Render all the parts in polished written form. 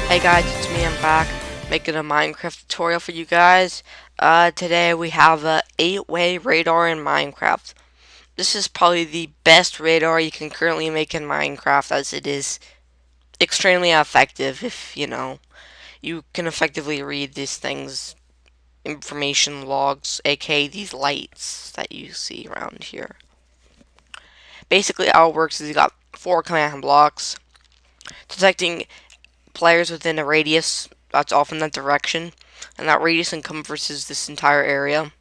Hey guys, it's me, I'm back, making a Minecraft tutorial for you guys. Today we have a 8-way radar in Minecraft. This is probably the best radar you can currently make in Minecraft, as it is extremely effective if, you can effectively read these things, information logs, aka these lights that you see around here. Basically how it works is you got 4 command blocks, detecting players within a radius that's off in that direction, and that radius encompasses this entire area.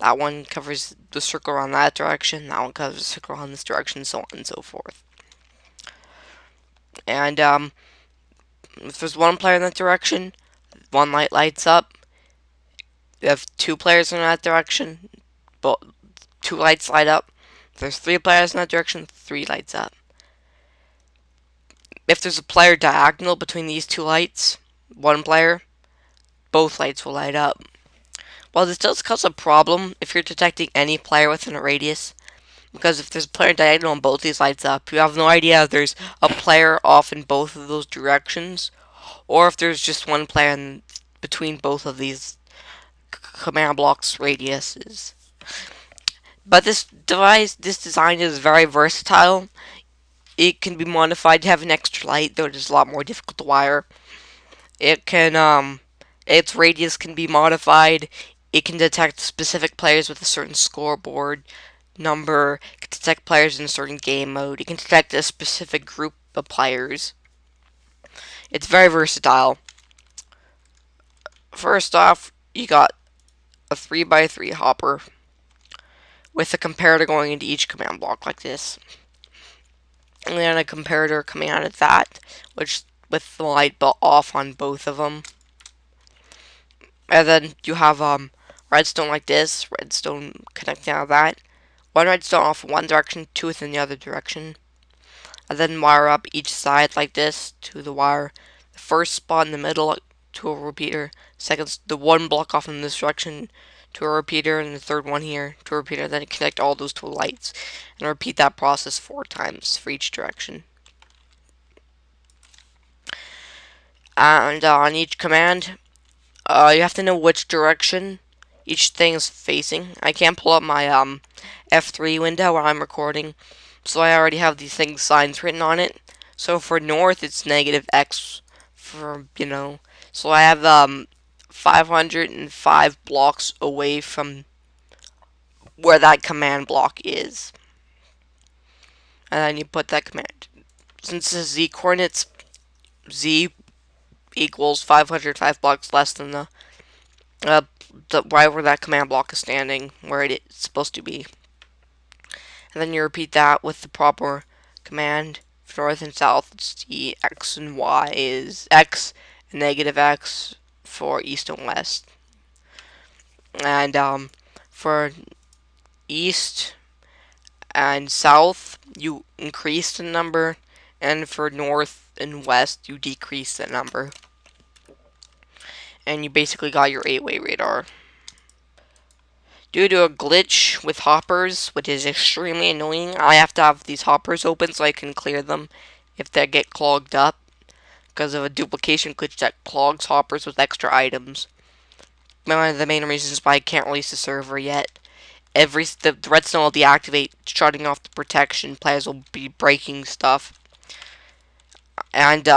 That one covers the circle around that direction, that one covers the circle around this direction, so on and so forth. And if there's one player in that direction, one light lights up. If you have 2 players in that direction, both 2 lights light up. If there's 3 players in that direction, 3 lights up. If there's a player diagonal between these 2 lights, one player, both lights will light up. While this does cause a problem if you're detecting any player within a radius, because if there's a player diagonal and both these lights up, you have no idea if there's a player off in both of those directions, or if there's just one player in between both of these command blocks radiuses. But this design is very versatile. It can be modified to have an extra light, though it is a lot more difficult to wire. Its radius can be modified. It can detect specific players with a certain scoreboard number. It can detect players in a certain game mode. It can detect a specific group of players. It's very versatile. First off, you got a 3x3 hopper with a comparator going into each command block like this. And then a comparator coming out of that, which with the light off on both of them. And then you have redstone like this, redstone connecting out of that. One redstone off in one direction, 2 within the other direction. And then wire up each side like this to the wire. The first spot in the middle to a repeater. Second, the one block off in this direction to a repeater, and the third one here to a repeater. Then connect all those to lights, and repeat that process 4 times for each direction. And on each command, you have to know which direction each thing is facing. I can't pull up my F3 window while I'm recording, so I already have these things signs written on it. So for north, it's negative X for, so I have 505 blocks away from where that command block is. And then you put that command. Since the Z coordinates, Z equals 505 blocks less than the right where that command block is standing, where it's supposed to be. And then you repeat that with the proper command. For north and south, it's the X and Y is X and negative X for east and west. And for east and south, you increase the number, and for north and west, you decrease the number. And you basically got your 8-way radar. Due to a glitch with hoppers, which is extremely annoying, I have to have these hoppers open so I can clear them if they get clogged up, because of a duplication glitch that clogs hoppers with extra items. One of the main reasons why I can't release the server yet. The redstone will deactivate, shutting off the protection. Players will be breaking stuff. And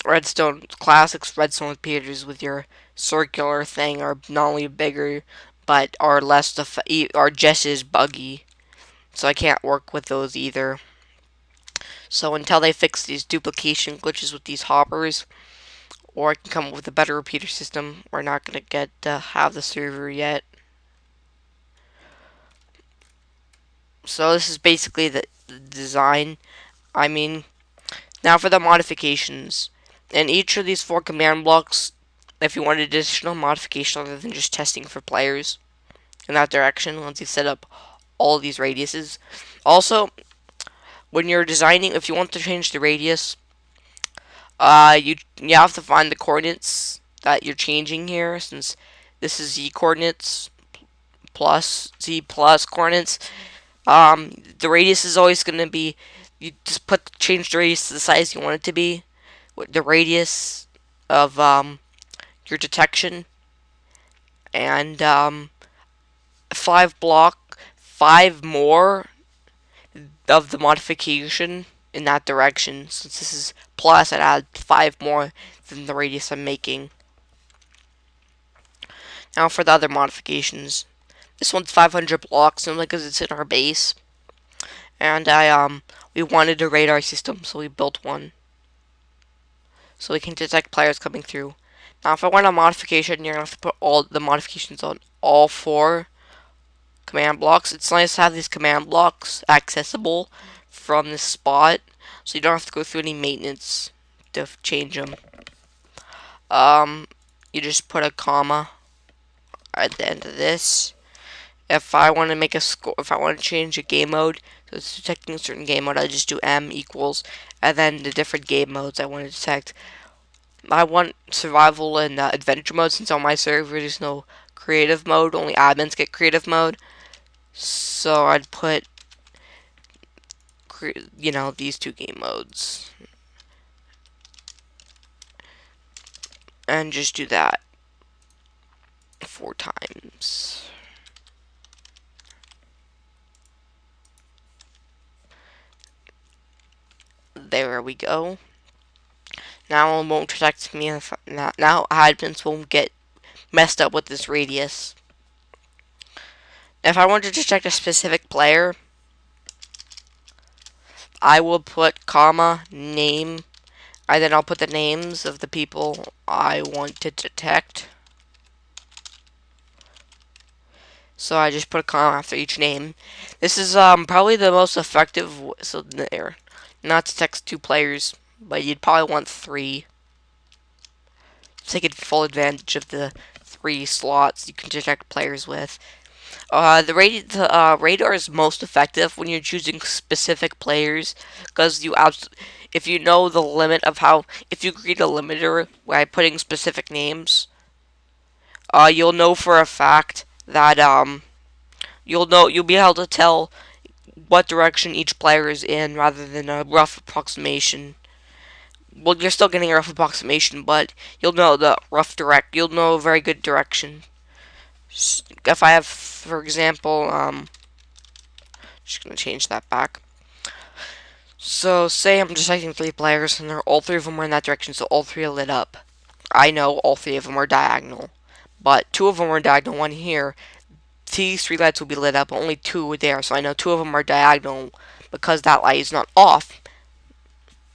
redstone classics redstone repeaters with your circular thing are not only bigger, but are just as buggy. So I can't work with those either. So until they fix these duplication glitches with these hoppers, or I can come up with a better repeater system, we're not gonna get to have the server yet. So this is basically the design. I mean, now for the modifications. In each of these 4 command blocks, if you want additional modification other than just testing for players in that direction, once you've set up all these radiuses. Also, when you're designing, if you want to change the radius, you have to find the coordinates that you're changing here, since this is Z coordinates plus Z plus coordinates. The radius is always going to be, you just change the radius to the size you want it to be. The radius of your detection, and 5 more of the modification in that direction. Since this is plus, I'd add 5 more than the radius I'm making. Now for the other modifications. This one's 500 blocks, only because it's in our base. And we wanted a radar system, so we built one. So we can detect players coming through. Now if I want a modification, you're going to have to put all the modifications on all 4 command blocks. It's nice to have these command blocks accessible from this spot, so you don't have to go through any maintenance to change them. You just put a comma at the end of this. If I want to make a score, if I want to change a game mode, so it's detecting a certain game mode, I just do M equals, and then the different game modes I want to detect. I want survival and adventure mode, since on my server there's no creative mode, only admins get creative mode. So I'd put, these 2 game modes. And just do that 4 times. There we go. Now it won't detect me. Now admins won't get messed up with this radius. If I want to detect a specific player, I will put comma name, and then I'll put the names of the people I want to detect. So I just put a comma after each name. This is probably the most effective. So there, not to text 2 players, but you'd probably want 3. Taking full advantage of the 3 slots you can detect players with. The radar is most effective when you're choosing specific players, because if you know the limit of if you create a limiter by putting specific names, you'll know for a fact that you'll be able to tell what direction each player is in rather than a rough approximation. Well, you're still getting a rough approximation, but you'll know you'll know a very good direction. If I have, for example, just gonna change that back. So, say I'm detecting 3 players, and all 3 of them are in that direction, so all 3 are lit up. I know all 3 of them are diagonal, but 2 of them are diagonal, 1 here. These 3 lights will be lit up, but only 2 are there, so I know 2 of them are diagonal. Because that light is not off,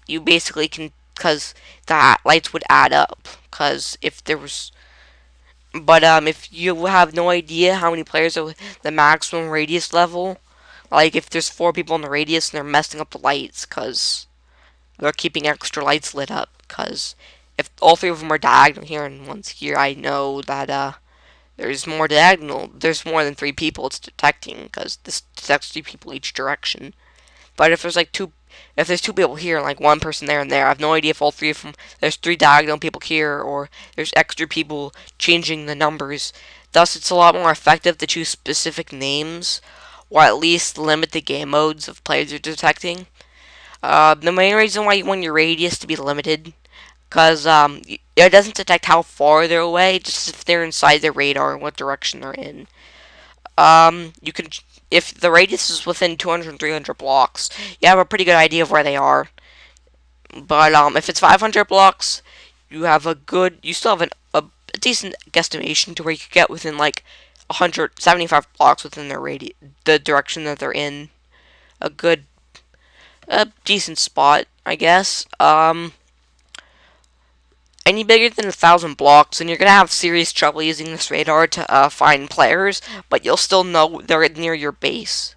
you basically can, because the lights would add up. Because if there was, but if you have no idea how many players are the maximum radius level, like if there's 4 people in the radius and they're messing up the lights because they're keeping extra lights lit up, because if all 3 of them are diagonal here and one's here, I know that there's more than 3 people it's detecting, because this detects 3 people each direction. But if there's if there's 2 people here and like 1 person there and there, I have no idea if all 3 of them, there's 3 diagonal people here, or there's extra people changing the numbers. Thus, it's a lot more effective to choose specific names, or at least limit the game modes of players you're detecting. The main reason why you want your radius to be limited, because it doesn't detect how far they're away, just if they're inside the radar and what direction they're in. You can, if the radius is within 200 and 300 blocks, you have a pretty good idea of where they are. But if it's 500 blocks, you still have a decent guesstimation to where you could get within like 175 blocks within the direction that they're in. A decent spot, I guess. Any bigger than 1,000 blocks, and you're gonna have serious trouble using this radar to find players, but you'll still know they're near your base.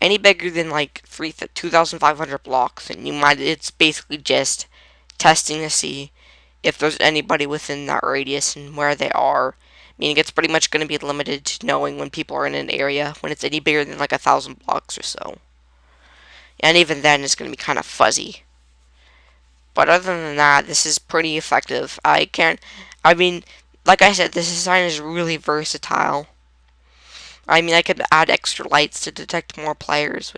Any bigger than like 2,500 blocks, and it's basically just testing to see if there's anybody within that radius and where they are. Meaning it's pretty much going to be limited to knowing when people are in an area when it's any bigger than like 1,000 blocks or so. And even then, it's going to be kind of fuzzy. But other than that, this is pretty effective. I mean, like I said, this design is really versatile. I mean, I could add extra lights to detect more players,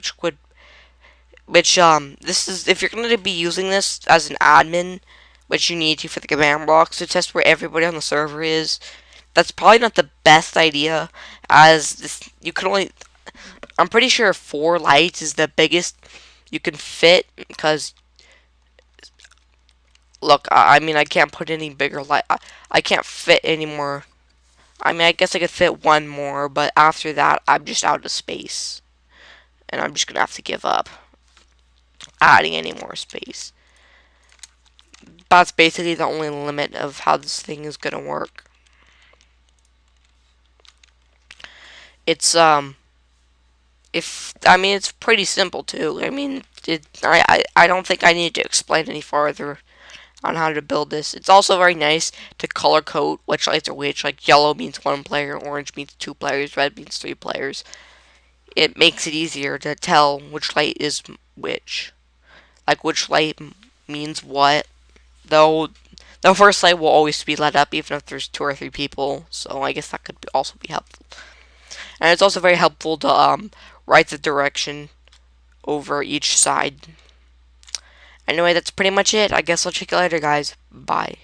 this is, if you're going to be using this as an admin, which you need to for the command blocks to test where everybody on the server is. That's probably not the best idea, as you could only. I'm pretty sure 4 lights is the biggest you can fit, because look, I mean, I can't put any bigger light. I can't fit any more. I mean, I guess I could fit one more, but after that, I'm just out of space, and I'm just gonna have to give up adding any more space. That's basically the only limit of how this thing is gonna work. It's if I mean, it's pretty simple too. I mean, I don't think I need to explain any farther on how to build this. It's also very nice to color code which lights are which. Like yellow means 1 player, orange means 2 players, red means 3 players. It makes it easier to tell which light is which. Like which light means what. Though the first light will always be lit up even if there's 2 or 3 people. So I guess that could also be helpful. And it's also very helpful to write the direction over each side. Anyway, that's pretty much it. I guess I'll check you later, guys. Bye.